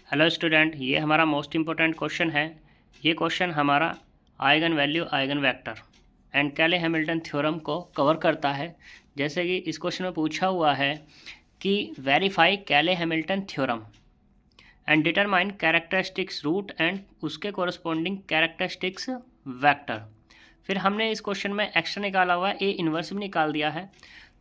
Hello student, ये हमारा most important question है। ये क्वेश्चन हमारा eigen value, eigen vector and कैले हैमिल्टन थ्योरम को कवर करता है। जैसे कि इस क्वेश्चन में पूछा हुआ है कि verify Cayley Hamilton theorem and determine characteristics root and उसके कोरस्पॉन्डिंग कैरेक्टरिस्टिक्स वेक्टर। फिर हमने इस क्वेश्चन में एक्स्ट्रा निकाला हुआ है, ए इन्वर्स भी निकाल दिया है।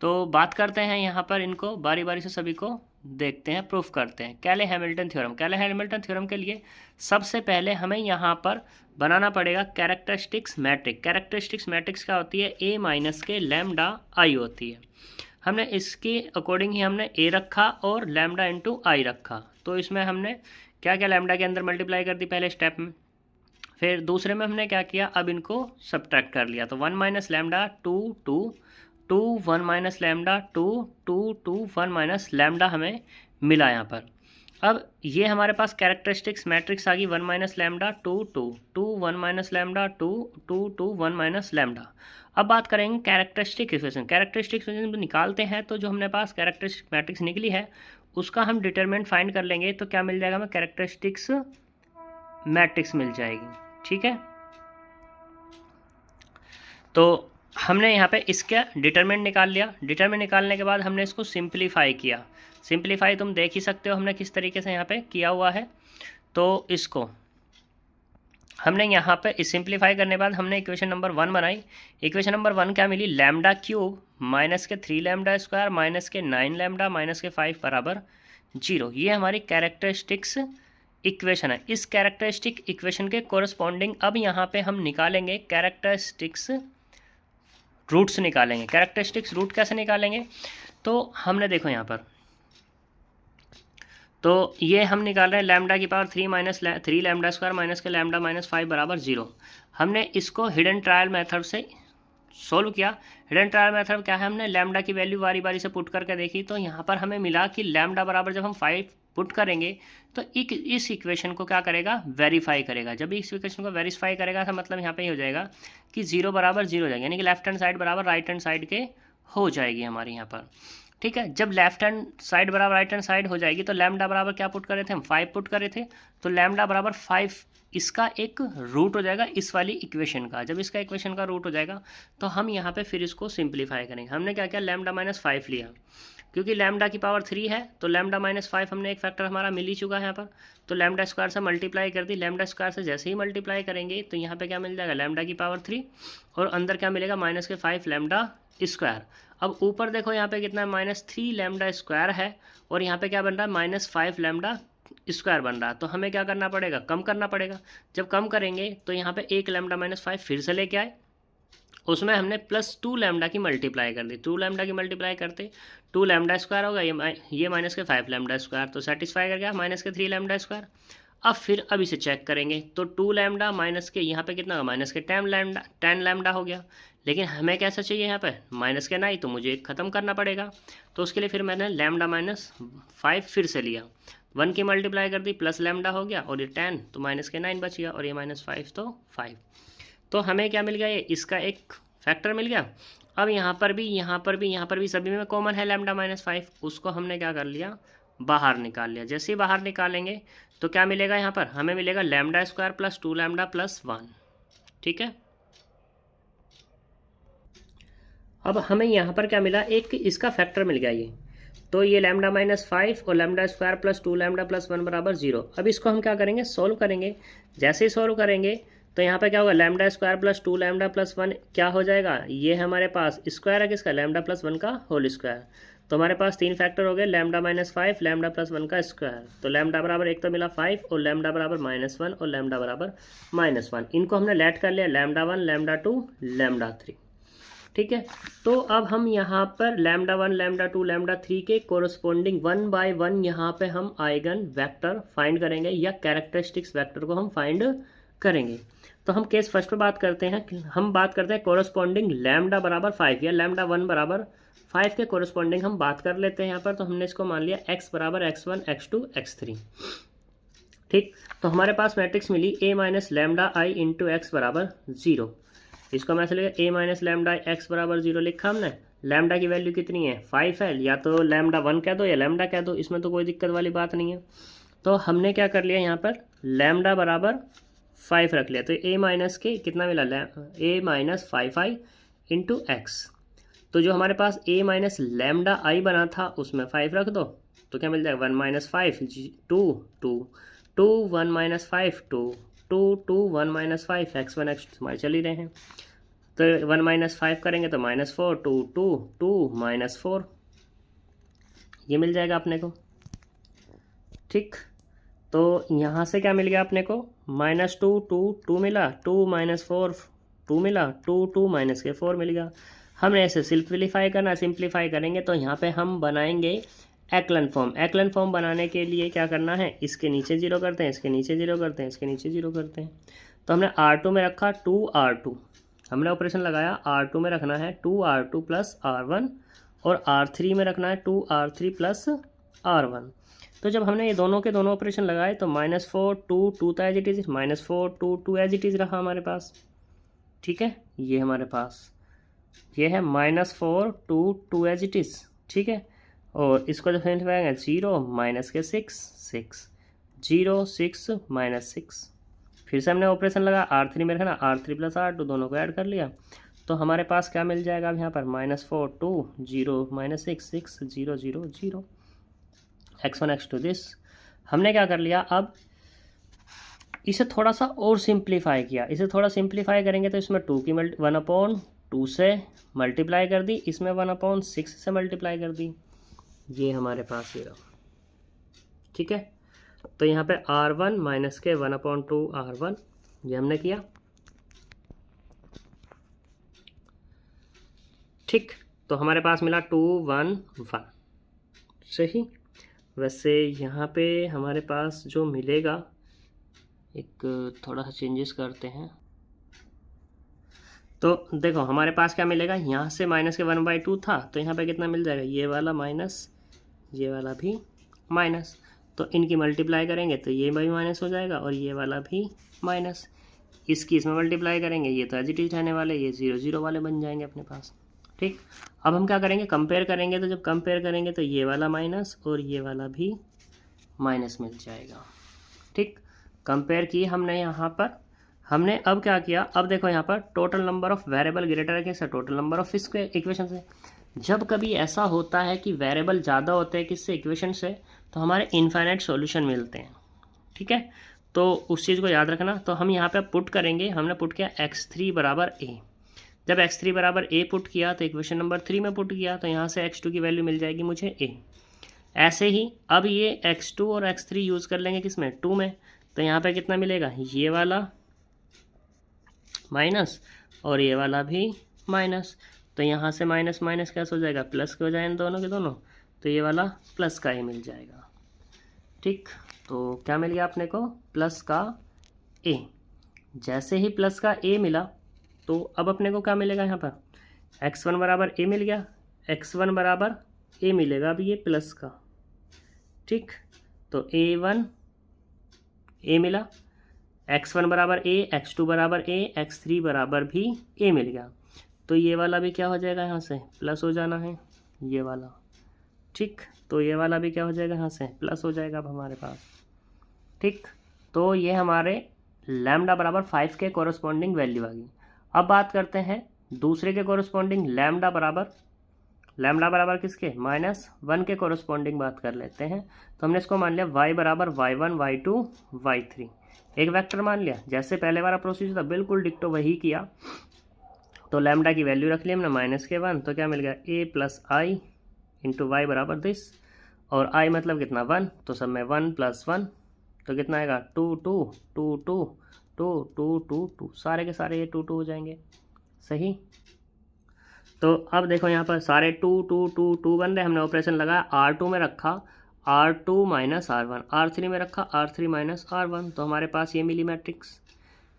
तो बात करते हैं यहाँ पर, इनको बारी बारी से सभी को देखते हैं, प्रूफ करते हैं। कैले हैमिल्टन थ्योरम, कैले हैमिल्टन थ्योरम के लिए सबसे पहले हमें यहाँ पर बनाना पड़ेगा कैरेक्टरिस्टिक्स मैट्रिक्स। कैरेक्टरिस्टिक्स मैट्रिक्स क्या होती है? ए माइनस के लैम्डा आई होती है। हमने इसके अकॉर्डिंग ही हमने ए रखा और लैम्डा इंटू आई रखा। तो इसमें हमने क्या क्या लैम्डा के अंदर मल्टीप्लाई कर दी पहले स्टेप में, फिर दूसरे में हमने क्या किया, अब इनको सब्ट्रैक्ट कर लिया। तो 1 minus lambda 2 2 2 1 minus lambda 2 2 2 1 minus lambda हमें मिला यहाँ पर। अब ये हमारे पास कैरेक्टरिस्टिक्स मैट्रिक्स आ गई 1 minus lambda 2 2 2 1 minus lambda 2 2 2 1 minus lambda. अब बात करेंगे कैरेक्टरिस्टिक इक्वेशन। कैरेक्टरिस्टिक इक्वेशन निकालते हैं तो जो हमने पास कैरेक्टरिस्टिक मैट्रिक्स निकली है उसका हम डिटरमिनेंट फाइंड कर लेंगे। तो क्या मिल जाएगा हमें? कैरेक्टरिस्टिक्स मैट्रिक्स मिल जाएगी। ठीक है, तो हमने यहाँ पे इसका डिटरमिनेंट निकाल लिया। डिटरमिनेंट निकालने के बाद हमने इसको सिंप्लीफाई किया। सिंप्लीफाई तुम देख ही सकते हो हमने किस तरीके से यहाँ पे किया हुआ है। तो इसको हमने यहाँ पे सिंप्लीफाई करने के बाद हमने इक्वेशन नंबर 1 बनाई। इक्वेशन नंबर 1 क्या मिली? लैम्डा क्यूब माइनस के 3 लैम्डा स्क्वायर माइनस के 9 लैम्डा माइनस के 5 बराबर 0। ये हमारी कैरेक्टरिस्टिक्स इक्वेशन है। इस कैरेक्टरिस्टिक इक्वेशन के कोरस्पॉन्डिंग अब यहाँ पे हम निकालेंगे कैरेक्टरिस्टिक्स रूट्स निकालेंगे। कैरेक्टरिस्टिक्स रूट कैसे निकालेंगे? तो हमने देखो यहाँ पर, तो ये हम निकाल रहे हैं लैम्डा की power 3 minus 3 lambda square minus के लैम्डा माइनस 5 बराबर 0। हमने इसको हिडन ट्रायल मेथड से सोल्व किया। हिडन ट्रायल मेथड क्या है? हमने लैम्डा की वैल्यू बारी बारी से पुट करके देखी। तो यहाँ पर हमें मिला कि लैम्डा बराबर जब हम 5 पुट करेंगे तो इस इक्वेशन को क्या करेगा? वेरीफाई करेगा। जब इस इक्वेशन को वेरीफाई करेगा तो मतलब यहाँ पे हो जाएगा कि 0 बराबर 0 हो जाएगा, यानी कि लेफ्ट हैंड साइड बराबर राइट हैंड साइड के हो जाएगी हमारे यहाँ पर। ठीक है, जब लेफ्ट हैंड साइड बराबर राइट हैंड साइड हो जाएगी तो लैम्डा बराबर क्या पुट करे थे हम? 5 पुट करे थे। तो लैम्डा बराबर 5 इसका एक रूट हो जाएगा इस वाली इक्वेशन का। जब इसका इक्वेशन का रूट हो जाएगा तो हम यहाँ पे फिर इसको सिंप्लीफाई करेंगे। हमने क्या किया? लैम्डा माइनस 5 लिया, क्योंकि लैम्डा की पावर 3 है तो लैम्डा माइनस 5 हमने एक फैक्टर हमारा मिल ही चुका है यहाँ पर। तो लैम्डा स्क्वायर से मल्टीप्लाई कर दी। लैम्डा स्क्वायर से जैसे ही मल्टीप्लाई करेंगे तो यहाँ पे क्या मिल जाएगा? लैम्डा की पावर 3 और अंदर क्या मिलेगा? माइनस के 5 लैम्डा स्क्वायर। अब ऊपर देखो यहाँ पे कितना है? माइनस 3 लैम्डा स्क्वायर है और यहाँ पे क्या बन रहा है? माइनस 5 लैम्डा स्क्वायर बन रहा है। तो हमें क्या करना पड़ेगा? कम करना पड़ेगा। जब कम करेंगे तो यहाँ पे 1 लैम्डा माइनस 5 फिर से लेके आए, उसमें हमने प्लस 2 लैम्डा की मल्टीप्लाई कर दी। 2 लैम्डा की मल्टीप्लाई करते 2 लैम्डा स्क्वायर होगा, ये माइनस के 5 लैम्डा स्क्वायर, तो सेटिस्फाई कर गया माइनस के 3 लैम्डा स्क्वायर। अब इसे चेक करेंगे तो 2 लैम्डा माइनस के यहाँ पे कितना होगा? माइनस के 10 लैम्डा हो गया। लेकिन हमें कैसा चाहिए यहाँ पे? माइनस के 9, तो मुझे ख़त्म करना पड़ेगा। तो उसके लिए फिर मैंने लैम्डा माइनस 5 फिर से लिया, 1 की मल्टीप्लाई कर दी, प्लस लैम्डा हो गया और ये 10, तो माइनस के 9 बच गया और ये माइनस 5 तो 5। तो हमें क्या मिल गया? ये इसका एक फैक्टर मिल गया। अब यहाँ पर भी सभी में कॉमन है लैम्डा माइनस 5, उसको हमने क्या कर लिया? बाहर निकाल लिया। जैसे ही बाहर निकालेंगे तो क्या मिलेगा? यहाँ पर हमें मिलेगा lambda square plus 2 lambda plus 1। ठीक है, अब हमें यहाँ पर क्या मिला? एक इसका फैक्टर मिल गया ये। तो ये लैम्डा माइनस 5 और lambda square plus 2 lambda plus 1 बराबर 0। अब इसको हम क्या करेंगे? सोल्व करेंगे। जैसे ही सोल्व करेंगे तो यहाँ पे क्या होगा? Lambda square plus 2 lambda plus 1 क्या हो जाएगा? ये हमारे पास स्क्वायर है किसका? लैम्डा प्लस 1 का होल स्क्वायर। तो हमारे पास 3 फैक्टर हो गए, लैम्डा माइनस 5 लैम्डा प्लस 1 का स्क्वायर। तो लैम्डा बराबर एक तो मिला 5 और लैम्डा बराबर माइनस 1 और लैम्डा बराबर माइनस 1। इनको हमने लेट कर लिया, लैम्डा 1 लैम्डा 2 लैम्डा 3। ठीक है, तो अब हम यहाँ पर लैम्डा 1 लैम्डा 2 लैम्डा 3 के कोरस्पॉन्डिंग 1 बाय 1 यहाँ पे हम आइगन वेक्टर फाइंड करेंगे या कैरेक्टरिस्टिक्स वेक्टर को हम फाइंड करेंगे। तो हम केस फर्स्ट पे बात करते हैं। हम बात करते हैं कोरस्पॉन्डिंग लैम्डा बराबर 5 या लैम्डा 1 बराबर 5 के कोरस्पॉन्डिंग हम बात कर लेते हैं यहाँ पर। तो हमने इसको मान लिया x बराबर x1 x2 x3। ठीक, तो हमारे पास मैट्रिक्स मिली a minus lambda I into x बराबर 0। इसको मैं लिखा a माइनस लैम्डा एक्स बराबर 0 लिखा हमने। लैम्डा की वैल्यू कितनी है? 5 है, या तो लैम्डा 1 कह दो या लैम्डा कह दो, इसमें तो कोई दिक्कत वाली बात नहीं है। तो हमने क्या कर लिया यहाँ पर, लैम्डा बराबर 5 रख लिया, तो a माइनस के कितना मिला, a minus 5i into x. तो जो हमारे पास a माइनस लैम्डा आई बना था उसमें 5 रख दो, तो क्या मिल जाएगा 1 minus 5 2 2 2 1 minus 5 2 2 2 1 minus 5 x1 x2 हमारे चल ही रहे हैं, तो 1 माइनस 5 करेंगे तो -4 2 2 2 -4 ये मिल जाएगा अपने को। ठीक, तो यहाँ से क्या मिल गया अपने को, -2 2 2 मिला, 2 -4 2 मिला, 2 2 माइनस के 4 मिल गया। हमने ऐसे सिंप्लीफाई करना, सिंप्लीफाई करेंगे तो यहाँ पे हम बनाएंगे एक्लन फॉर्म। एक्लन फॉर्म बनाने के लिए क्या करना है, इसके नीचे 0 करते हैं, इसके नीचे 0 करते हैं, इसके नीचे 0 करते हैं। तो हमने R2 में रखा 2R2, हमने ऑपरेशन लगाया R2 में रखना है 2R2 प्लस R1 और R3 में रखना है 2R3 प्लस R1। तो जब हमने ये दोनों के दोनों ऑपरेशन लगाए तो -4 2 2 था as it is, -4 2 2 as it is रहा हमारे पास। ठीक है, ये हमारे पास ये है -4 2 2 एज इट इज़। ठीक है, और इसको जब सिंप्लीफाई करेंगे 0 माइनस के 6 6 0 6 -6, फिर से हमने ऑपरेशन लगा R3 में रखना, R3 प्लस R2 दोनों को ऐड कर लिया, तो हमारे पास क्या मिल जाएगा अब यहाँ पर -4 2 0 -6 6 0 0 0 x1 x2 दिस। हमने क्या कर लिया, अब इसे थोड़ा सा और सिंप्लीफाई किया, इसे थोड़ा सिंप्लीफाई करेंगे तो इसमें 2 की 1/2 से मल्टीप्लाई कर दी, इसमें 1/6 से मल्टीप्लाई कर दी, ये हमारे पास ये रहा। ठीक है, तो यहाँ पे R1 माइनस के 1/2 R1 ये हमने किया। ठीक, तो हमारे पास मिला 2 1 1 सही। वैसे यहाँ पे हमारे पास जो मिलेगा, एक थोड़ा सा चेंजेस करते हैं, तो देखो हमारे पास क्या मिलेगा, यहाँ से माइनस के 1/2 था, तो यहाँ पे कितना मिल जाएगा, ये वाला माइनस, ये वाला भी माइनस, तो इनकी मल्टीप्लाई करेंगे तो ये भी माइनस हो जाएगा और ये वाला भी माइनस, इसकी इसमें मल्टीप्लाई करेंगे, ये तो एज इट इज रहने वाले, ये 0 0 वाले बन जाएंगे अपने पास। ठीक, अब हम क्या करेंगे, कंपेयर करेंगे, तो जब कंपेयर करेंगे तो ये वाला माइनस और ये वाला भी माइनस मिल जाएगा। ठीक, कंपेयर की हमने यहाँ पर, हमने अब क्या किया, अब देखो यहाँ पर total number of variable greater है किससे, टोटल नंबर ऑफ इसके इक्वेशन से। जब कभी ऐसा होता है कि वेरिएबल ज़्यादा होते हैं किससे, इक्वेशन से, तो हमारे इनफाइनाइट सॉल्यूशन मिलते हैं। ठीक है, तो उस चीज़ को याद रखना। तो हम यहाँ पे पुट करेंगे, हमने पुट किया x3 बराबर a। जब x3 बराबर a पुट किया तो इक्वेशन नंबर 3 में पुट किया, तो यहाँ से x2 की वैल्यू मिल जाएगी मुझे a। ऐसे ही अब ये x2 और x3 यूज़ कर लेंगे किसमें, 2 में, तो यहाँ पे कितना मिलेगा, ये वाला माइनस और ये वाला भी माइनस, तो यहाँ से माइनस माइनस कैसे हो जाएगा, प्लस के हो जाए इन दोनों के दोनों, तो ये वाला प्लस का ही मिल जाएगा। ठीक, तो क्या मिल गया अपने को, प्लस का a। जैसे ही प्लस का a मिला तो अब अपने को क्या मिलेगा, यहाँ पर x1 बराबर a मिल गया, x1 बराबर a मिलेगा अब ये प्लस का। ठीक, तो a1 a मिला, x1 बराबर a, x2 बराबर a, x3 बराबर भी a मिल गया, तो ये वाला भी क्या हो जाएगा, यहाँ से प्लस हो जाना है ये वाला। ठीक, तो ये वाला भी क्या हो जाएगा, यहाँ से प्लस हो जाएगा अब हमारे पास। ठीक, तो ये हमारे लैम्डा बराबर 5 के कॉरस्पॉन्डिंग वैल्यू आ गई। अब बात करते हैं दूसरे के कॉरस्पॉन्डिंग लैम्डा बराबर किसके, -1 के कॉरस्पॉन्डिंग बात कर लेते हैं। तो हमने इसको मान लिया y बराबर y1 y2 y3, एक वेक्टर मान लिया, जैसे पहले वाला प्रोसीजर था बिल्कुल डिक्टो वही किया। तो लैम्डा की वैल्यू रख ली हमने -1, तो क्या मिल गया, a plus I into y बराबर दिस, और i मतलब कितना 1, तो सब में 1 + 1, तो कितना आएगा 2 2 2 2 2 2 2 2, सारे के सारे ये 2 2 हो जाएंगे सही। तो अब देखो यहाँ पर सारे 2 2 2 2 बन रहे, हमने ऑपरेशन लगाया, R2 में रखा R2 माइनस R1, R3 में रखा R3 माइनस R1, तो हमारे पास ये मिली मैट्रिक्स।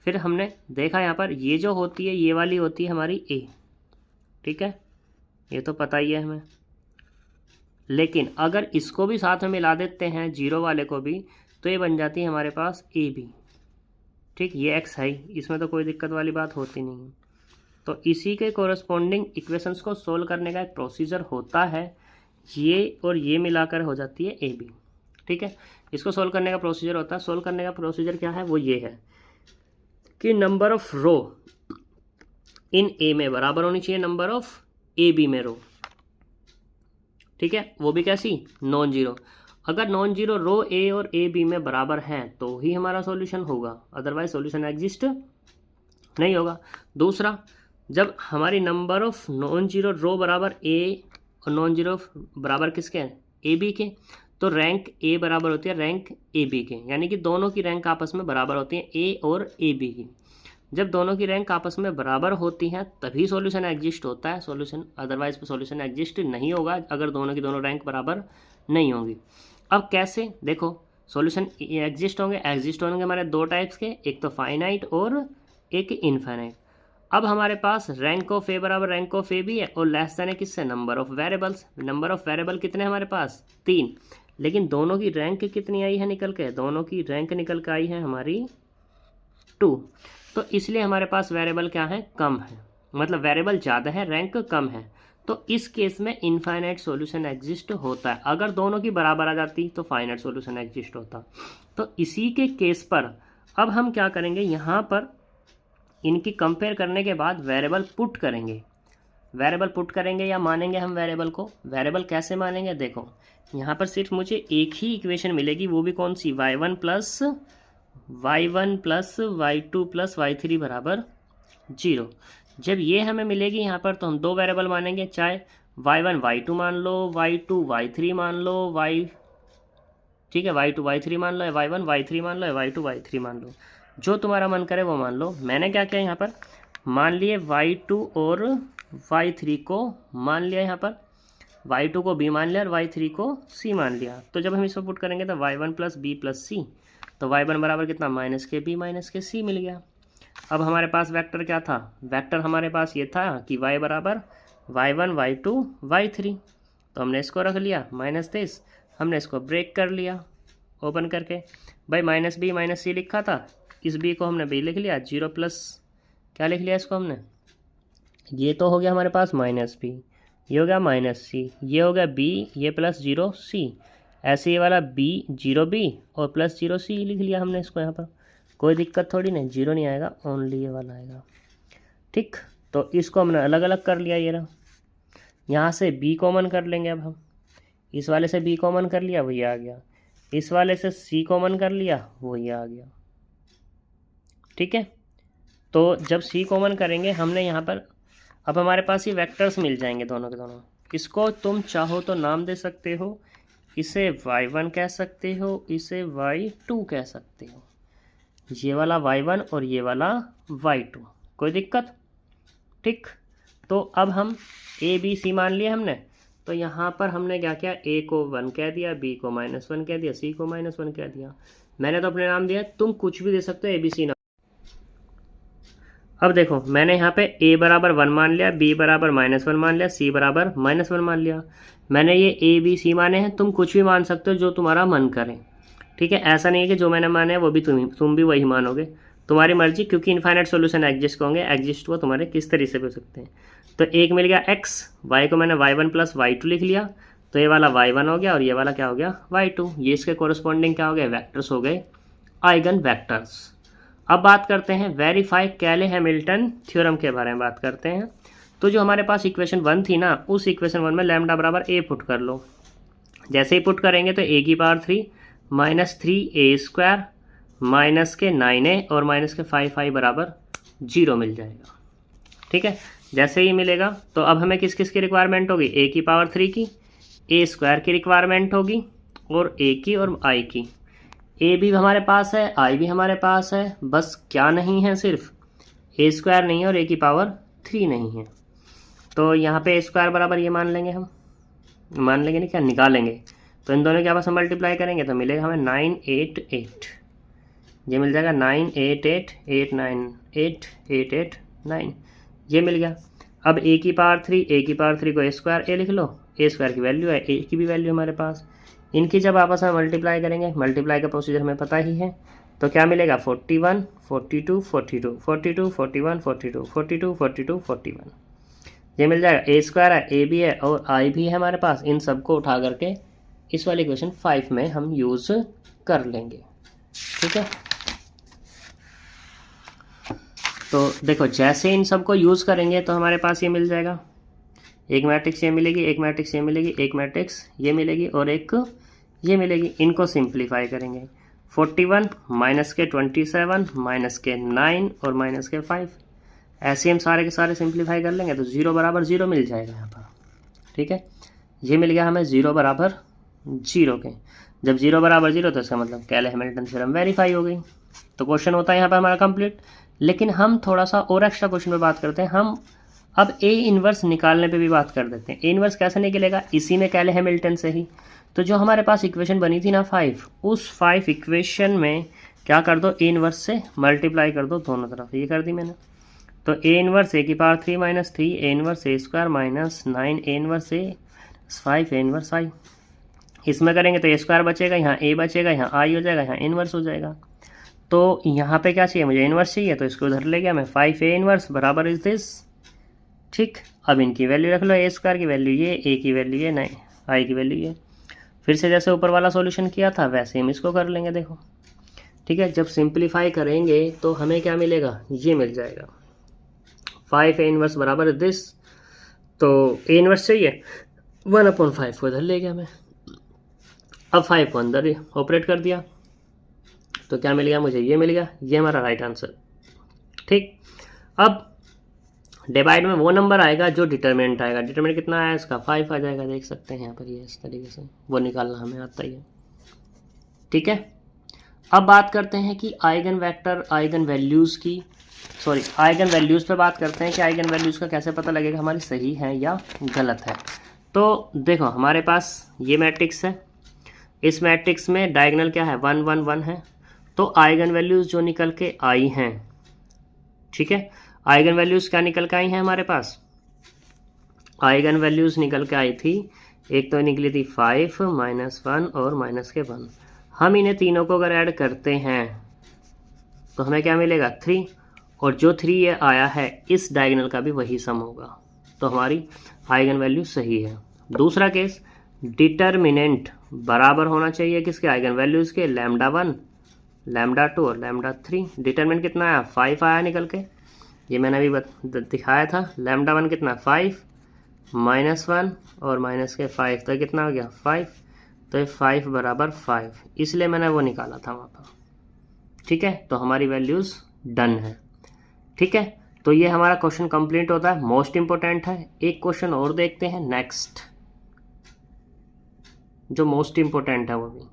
फिर हमने देखा यहाँ पर ये जो होती है ये वाली होती है हमारी A। ठीक है, ये तो पता ही है हमें, लेकिन अगर इसको भी साथ में मिला देते हैं 0 वाले को भी, तो ये बन जाती है हमारे पास AB। ठीक, ये x है, इसमें तो कोई दिक्कत वाली बात होती नहीं है। तो इसी के कोरस्पॉन्डिंग इक्वेशंस को सोल्व करने का एक प्रोसीजर होता है, ये और ये मिलाकर हो जाती है AB। ठीक है, इसको सोल्व करने का प्रोसीजर होता है, सोल्व करने का प्रोसीजर क्या है, वो ये है कि नंबर ऑफ रो इन ए में बराबर होनी चाहिए नंबर ऑफ ए बी में रो, ठीक है, वो भी कैसी, नॉन जीरो। अगर नॉन जीरो रो ए और ए बी में बराबर हैं तो ही हमारा सॉल्यूशन होगा, अदरवाइज सॉल्यूशन एग्जिस्ट नहीं होगा। दूसरा, जब हमारी नंबर ऑफ नॉन जीरो रो बराबर ए और नॉन जीरो बराबर किसके हैं, ए बी के, तो रैंक ए बराबर होती है रैंक ए बी के, यानी कि दोनों की रैंक आपस में बराबर होती है ए और ए बी की। जब दोनों की रैंक आपस में बराबर होती हैं तभी सॉल्यूशन एग्जिस्ट होता है, सॉल्यूशन अदरवाइज सॉल्यूशन एग्जिस्ट नहीं होगा अगर दोनों की दोनों रैंक बराबर नहीं होंगी। अब कैसे, देखो सॉल्यूशन एग्जिस्ट होंगे हमारे दो टाइप्स के, एक तो फाइनाइट और एक इनफाइनाइट। अब हमारे पास रैंक ऑफ ए बराबर रैंक ऑफ ए भी है और लेस देन है किससे, number of variables. Number of variable कितने हमारे पास, 3, लेकिन दोनों की रैंक कितनी आई है निकल के, दोनों की रैंक निकल के आई है हमारी 2, तो इसलिए हमारे पास वेरिएबल क्या है, कम है, मतलब वेरिएबल ज़्यादा है रैंक कम है। तो इस केस में इनफाइनाइट सॉल्यूशन एग्जिस्ट होता है। अगर दोनों की बराबर आ जाती तो फाइनाइट सॉल्यूशन एग्जिस्ट होता। तो इसी के केस पर अब हम क्या करेंगे, यहाँ पर इनकी कंपेयर करने के बाद वेरिएबल पुट करेंगे। वेरिएबल पुट करेंगे या मानेंगे हम वेरिएबल को, वेरिएबल कैसे मानेंगे, देखो यहाँ पर सिर्फ मुझे एक ही इक्वेशन मिलेगी, वो भी कौन सी, y1 plus y2 plus y3 बराबर 0। जब ये हमें मिलेगी यहाँ पर तो हम दो वेरिएबल मानेंगे, चाहे y1 y2 मान लो, y2 y3 मान लो, ठीक है y2 y3 मान लो, y1 y3 मान लो, y2 y3 मान लो, जो तुम्हारा मन करे वो मान लो। मैंने क्या किया यहाँ पर, मान लिए y2 और y3 को मान लिया, यहाँ पर y2 को b मान लिया और y3 को c मान लिया। तो जब हम इसको पुट करेंगे तो y1 प्लस बी प्लस सी, तो y1 बराबर कितना, माइनस के बी माइनस के सी मिल गया। अब हमारे पास वेक्टर क्या था, वेक्टर हमारे पास ये था कि y बराबर y1 y2 y3, तो हमने इसको रख लिया माइनस दिस, हमने इसको ब्रेक कर लिया ओपन करके, भाई माइनस बी माइनस सी लिखा था, इस b को हमने b लिख लिया, 0 प्लस क्या लिख लिया इसको हमने, ये तो हो गया हमारे पास माइनस बी, ये हो गया माइनस सी, ये हो गया b, ये प्लस 0 c, ऐसे ये वाला b 0b और प्लस 0 c लिख लिया हमने इसको यहाँ पर, कोई दिक्कत थोड़ी नहीं, 0 नहीं आएगा, ओनली ये वाला आएगा, ठीक। तो इसको हमने अलग अलग कर लिया, ये रहा, यहाँ से b कॉमन कर लेंगे, अब हम इस वाले से b कॉमन कर लिया, वही आ गया, इस वाले से c कॉमन कर लिया, वही आ गया, ठीक है। तो जब c कॉमन करेंगे हमने यहाँ पर, अब हमारे पास ये वेक्टर्स मिल जाएंगे दोनों के दोनों। इसको तुम चाहो तो नाम दे सकते हो, इसे y1 कह सकते हो, इसे y2 कह सकते हो, ये वाला y1 और ये वाला y2, कोई दिक्कत, ठीक। तो अब हम a b c मान लिए हमने, तो यहाँ पर हमने क्या किया, a को 1 कह दिया, b को -1 कह दिया, c को -1 कह दिया। मैंने तो अपने नाम दिया, तुम कुछ भी दे सकते हो, a b c नाम। अब देखो मैंने यहाँ पे a बराबर 1 मान लिया, b बराबर -1 मान लिया, c बराबर -1 मान लिया। मैंने ये a b c माने हैं, तुम कुछ भी मान सकते हो जो तुम्हारा मन करे, ठीक है। ऐसा नहीं है कि जो मैंने माने वो भी तुम भी वही मानोगे, तुम्हारी मर्जी, क्योंकि इनफाइनाइट सॉल्यूशन एग्जिस्ट होंगे, एग्जिस्ट हुआ तुम्हारे किस तरीके से हो सकते हैं। तो एक मिल गया x, y को मैंने y1 प्लस y2 लिख लिया, तो ये वाला y1 हो गया और ये वाला क्या हो गया, y2। ये इसके कोरस्पॉन्डिंग क्या हो गए, वेक्टर्स हो गए, आइगन वेक्टर्स। अब बात करते हैं वेरीफाई कैले हैमिल्टन थ्योरम के बारे में बात करते हैं। तो जो हमारे पास इक्वेशन 1 थी ना, उस इक्वेशन 1 में लैम्डा बराबर a पुट कर लो। जैसे ही पुट करेंगे तो a की पावर 3 माइनस 3a² माइनस के 9a और माइनस के 5 बराबर 0 मिल जाएगा, ठीक है। जैसे ही मिलेगा तो अब हमें किस किस की रिक्वायरमेंट होगी, a की पावर 3 की, a² की रिक्वायरमेंट होगी और a की और i की। a भी हमारे पास है, i भी हमारे पास है, बस क्या नहीं है, सिर्फ a² नहीं है और a की पावर 3 नहीं है। तो यहाँ पे a² बराबर ये मान लेंगे, हम मान लेंगे नहीं, क्या निकालेंगे, तो इन दोनों के आपस में मल्टीप्लाई करेंगे तो मिलेगा हमें 988, ये मिल जाएगा 98889 ये मिल गया। अब a की पावर 3 को a² लिख लो, a² की वैल्यू है, a की भी वैल्यू हमारे पास, इनकी जब आपस में मल्टीप्लाई करेंगे, मल्टीप्लाई का प्रोसीजर हमें पता ही है, तो क्या मिलेगा 41 42 42 42 41 42 42 42 41 ये मिल जाएगा। a² है, a भी है और i भी है हमारे पास, इन सबको उठा करके इस वाली इक्वेशन 5 में हम यूज़ कर लेंगे। ठीक है, तो देखो जैसे इन सबको यूज़ करेंगे तो हमारे पास ये मिल जाएगा, एक मैट्रिक्स ये मिलेगी, एक मैट्रिक्स ये मिलेगी, एक मैट्रिक्स ये मिलेगी और एक ये मिलेगी। इनको सिंप्लीफाई करेंगे, 41 माइनस के 27 माइनस के 9 और माइनस के 5, ऐसे हम सारे के सारे सिंप्लीफाई कर लेंगे तो 0 बराबर 0 मिल जाएगा यहाँ पर। ठीक है, ये मिल गया हमें 0 बराबर 0 के। जब 0 बराबर 0 तो इसका मतलब कैले हैमिल्टन थ्योरम वेरीफाई हो गई। तो क्वेश्चन होता है यहाँ पर हमारा कंप्लीट। लेकिन हम थोड़ा सा और एक्स्ट्रा क्वेश्चन पे बात करते हैं। हम अब ए इन्वर्स निकालने पे भी बात कर देते हैं। ए इन्वर्स कैसे निकलेगा, इसी में कैले हैमिल्टन से ही। तो जो हमारे पास इक्वेशन बनी थी ना 5, उस 5 इक्वेशन में क्या कर दो, ए इन्वर्स से मल्टीप्लाई कर दो दोनों तरफ। ये कर दी मैंने। तो ए इन्वर्स ए की power 3 minus 3 A inverse A square minus 9 A inverse A 5 A inverse आई। इसमें करेंगे तो ए स्क्वायर बचेगा, यहाँ ए बचेगा, यहाँ आई हो जाएगा, यहाँ इन्वर्स हो जाएगा। तो यहाँ पे क्या चाहिए मुझे, इन्वर्स चाहिए, तो इसको उधर ले गया मैं। 5 ए इन्वर्स बराबर इज दिस। ठीक, अब इनकी वैल्यू रख लो, ए स्क्वायर की वैल्यू ये, ए की वैल्यू ये, नहीं आई की वैल्यू ये। फिर से जैसे ऊपर वाला सॉल्यूशन किया था वैसे हम इसको कर लेंगे। देखो ठीक है, जब सिंप्लीफाई करेंगे तो हमें क्या मिलेगा, ये मिल जाएगा 5 ए इन्वर्स बराबर दिस। तो ए इन्वर्स चाहिए, 1/5 को इधर ले गया मैं। अब 5 को अंदर ऑपरेट कर दिया तो क्या मिल गया मुझे, ये मिल गया। ये हमारा राइट आंसर। ठीक, अब डिवाइड में वो नंबर आएगा जो डिटरमिनेंट आएगा। डिटरमिनेंट कितना आया इसका, 5 आ जाएगा। देख सकते हैं यहाँ पर, ये इस तरीके से वो निकालना हमें आता ही है। ठीक है, अब बात करते हैं कि आइगन वेक्टर आइगन वैल्यूज़ की, सॉरी आइगन वैल्यूज़ पे बात करते हैं कि आइगन वैल्यूज़ का कैसे पता लगेगा हमारी सही है या गलत है। तो देखो हमारे पास ये मैट्रिक्स है, इस मैट्रिक्स में डायगोनल क्या है, 1 1 1 है। तो आइगन वैल्यूज़ जो निकल के आई हैं, ठीक है, आइगन वैल्यूज़ क्या निकल के आई हैं हमारे पास, आइगन वैल्यूज़ निकल के आई थी, एक तो निकली थी 5 -1 और -1। हम इन्हें तीनों को अगर ऐड करते हैं तो हमें क्या मिलेगा, 3। और जो 3 ये आया है इस डायगोनल का भी वही सम होगा। तो हमारी आइगन वैल्यू सही है। दूसरा केस, डिटरमिनेंट बराबर होना चाहिए किसके, आइगन वैल्यूज़ के, λ1 λ2 और λ3। डिटरमिनेंट कितना आया, 5 आया निकल के, ये मैंने अभी दिखाया था। λ1 कितना, 5 -1 और -5, तो कितना हो गया 5। तो ये 5 बराबर 5, इसलिए मैंने वो निकाला था वहाँ पर। ठीक है, तो हमारी वैल्यूज़ डन है। ठीक है, तो ये हमारा क्वेश्चन कंप्लीट होता है, मोस्ट इम्पोर्टेंट है। एक क्वेश्चन और देखते हैं नेक्स्ट, जो मोस्ट इम्पोर्टेंट है वो भी।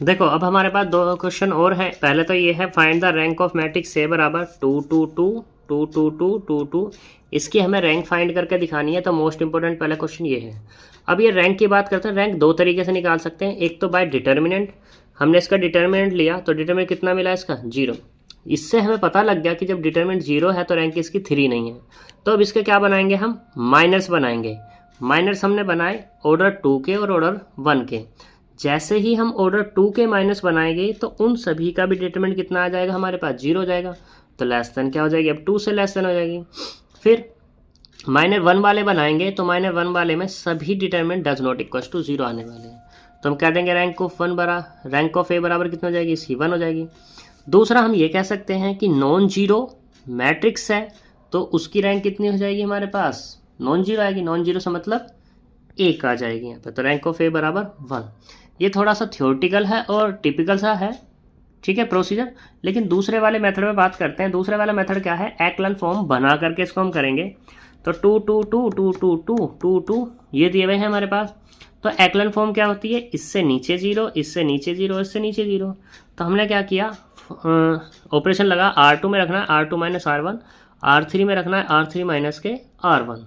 देखो अब हमारे पास 2 क्वेश्चन और हैं। पहले तो ये है, find the rank of matrix A बराबर 2 2 2 2 2 2 2 2। इसकी हमें रैंक फाइंड करके दिखानी है। तो मोस्ट इंपोर्टेंट पहला क्वेश्चन ये है। अब ये रैंक की बात करते हैं। रैंक 2 तरीके से निकाल सकते हैं। एक तो बाय डिटर्मिनेंट, हमने इसका डिटर्मिनेंट लिया तो डिटर्मिनेंट कितना मिला इसका, 0। इससे हमें पता लग गया कि जब डिटर्मिनेंट 0 है तो रैंक इसकी 3 नहीं है। तो अब इसके क्या बनाएंगे, हम माइनस बनाएंगे। माइनस हमने बनाए ऑर्डर 2 के और ऑर्डर 1 के। जैसे ही हम ऑर्डर 2 के माइनस बनाएंगे तो उन सभी का भी डिटरमिनेंट कितना आ जाएगा हमारे पास, 0 हो जाएगा। तो लेस देन क्या हो जाएगी, अब 2 से लेस देन हो जाएगी। फिर -1 वाले बनाएंगे तो -1 वाले में सभी determinant does not equal to 0 आने वाले हैं। तो हम कह देंगे रैंक ऑफ ए बराबर कितना हो जाएगी, C1 हो जाएगी। दूसरा हम ये कह सकते हैं कि नॉन जीरो मैट्रिक्स है तो उसकी रैंक कितनी हो जाएगी हमारे पास, नॉन जीरो आएगी। नॉन जीरो से मतलब 1 आ जाएगी यहाँ पे। तो रैंक ऑफ ए बराबर 1। ये थोड़ा सा थ्योरेटिकल है और टिपिकल सा है, ठीक है, प्रोसीजर। लेकिन दूसरे वाले मेथड में बात करते हैं। दूसरे वाला मेथड क्या है, एक्लन फॉर्म बना करके इसको हम करेंगे। तो 2 2 2 2 2 2 2 2 ये दिए हुए हैं हमारे पास। तो एक्लन फॉर्म क्या होती है, इससे नीचे 0, इससे नीचे 0, इससे नीचे 0। तो हमने क्या किया, ऑपरेशन लगा, R2 में रखना है R2 - R1, R3 में रखना है R3 माइनस के R1।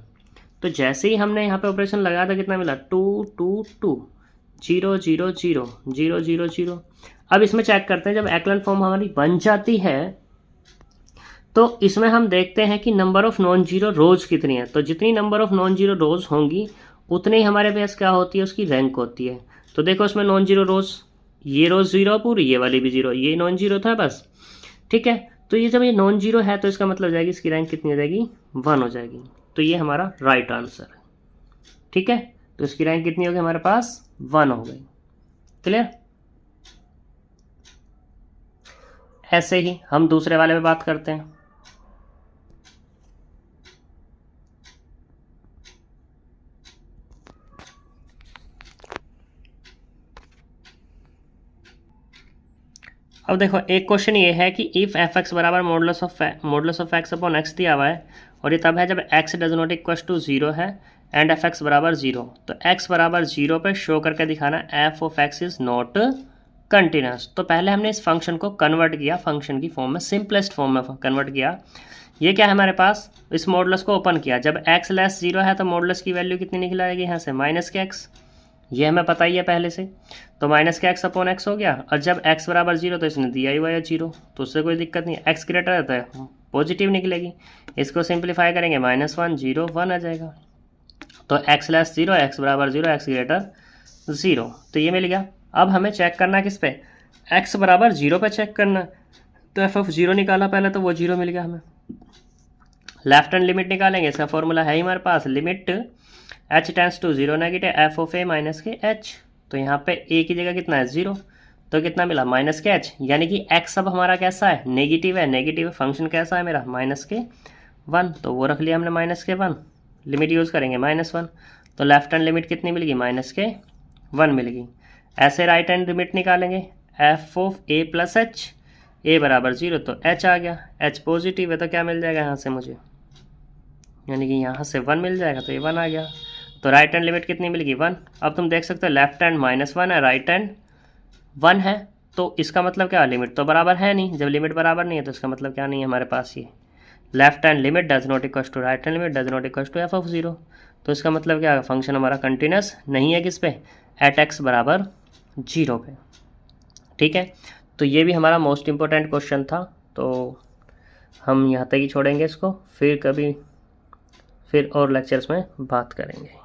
तो जैसे ही हमने यहाँ पे ऑपरेशन लगाया था कितना मिला, 2 2 2 0 0 0 0 0 0। अब इसमें चेक करते हैं, जब एक्लन फॉर्म हमारी बन जाती है तो इसमें हम देखते हैं कि नंबर ऑफ नॉन जीरो रोज कितनी है। तो जितनी नंबर ऑफ नॉन जीरो रोज होंगी उतनी ही हमारे पास क्या होती है, उसकी रैंक होती है। तो देखो इसमें नॉन जीरो रोज ये रो जीरो पूरी, ये वाली भी जीरो, ये नॉन जीरो था बस, ठीक है। तो ये जब ये नॉन जीरो है तो इसका मतलब हो जाएगी इसकी रैंक कितनी हो जाएगी, 1 हो जाएगी। तो ये हमारा राइट आंसर है, ठीक है। तो इसकी रैंक कितनी होगी हमारे पास, 1 हो गई। क्लियर। ऐसे ही हम दूसरे वाले में बात करते हैं। अब देखो एक क्वेश्चन ये है कि इफ एफ एक्स बराबर modulus of x upon x दिया हुआ है, और ये तब है जब x does not equal to 0 है एंड एफ एक्स बराबर 0। तो एक्स बराबर 0 पे शो करके दिखाना F of x is not continuous. तो पहले हमने इस फंक्शन को कन्वर्ट किया फंक्शन की फॉर्म में, सिंपलेस्ट फॉर्म में कन्वर्ट किया। ये क्या है हमारे पास, इस मॉडुलस को ओपन किया, जब एक्स लेस 0 है तो मॉडुलस की वैल्यू कितनी निकल आएगी यहाँ से, माइनस के एक्स, ये हमें पता ही है पहले से। तो माइनस के एक्स अपॉन एक्स हो गया, और जब एक्स बराबर 0 तो इसने दिया ही हुआ है 0, तो उससे कोई दिक्कत नहीं। एक्स ग्रेटर रहता है पॉजिटिव निकलेगी, इसको सिंप्लीफाई करेंगे -1 0 1 आ जाएगा। तो एक्स लेस 0 एक्स बराबर 0 एक्स ग्रेटर 0, तो ये मिल गया। अब हमें चेक करना है किस पे, एक्स बराबर 0 पे चेक करना। तो एफ ऑफ 0 निकाला पहले, तो वो 0 मिल गया हमें। लेफ्ट हैंड लिमिट निकालेंगे, इसका फॉर्मूला है ही हमारे पास, limit h tends to 0 negative f of a minus के h। तो यहाँ पे a की जगह कितना है 0, तो कितना मिला माइनस के h, यानी कि x अब हमारा कैसा है, नेगेटिव है, नेगेटिव फंक्शन कैसा है मेरा माइनस के 1, तो वो रख लिया हमने माइनस के 1, लिमिट यूज़ करेंगे -1। तो लेफ्ट हैंड लिमिट कितनी मिल गई, माइनस के 1 मिल गई। ऐसे राइट हैंड लिमिट निकालेंगे, F of a plus h, a बराबर 0 तो h आ गया, h पॉजिटिव है तो क्या मिल जाएगा यहाँ से मुझे, यानी कि यहाँ से 1 मिल जाएगा, तो ये 1 आ गया। तो राइट हैंड लिमिट कितनी मिलेगी 1। अब तुम देख सकते हो लेफ्ट हैंड -1 है, राइट हैंड 1 है, तो इसका मतलब क्या, लिमिट तो बराबर है नहीं। जब लिमिट बराबर नहीं है तो इसका मतलब क्या नहीं है हमारे पास, ये left hand limit does not equal to right hand limit does not equal to f of 0। तो इसका मतलब क्या, फंक्शन हमारा कंटिन्यूस नहीं है किस पे, एट एक्स बराबर 0 पे, ठीक है। तो ये भी हमारा मोस्ट इंपॉर्टेंट क्वेश्चन था, तो हम यहाँ तक ही छोड़ेंगे इसको, फिर कभी फिर और लेक्चर्स में बात करेंगे।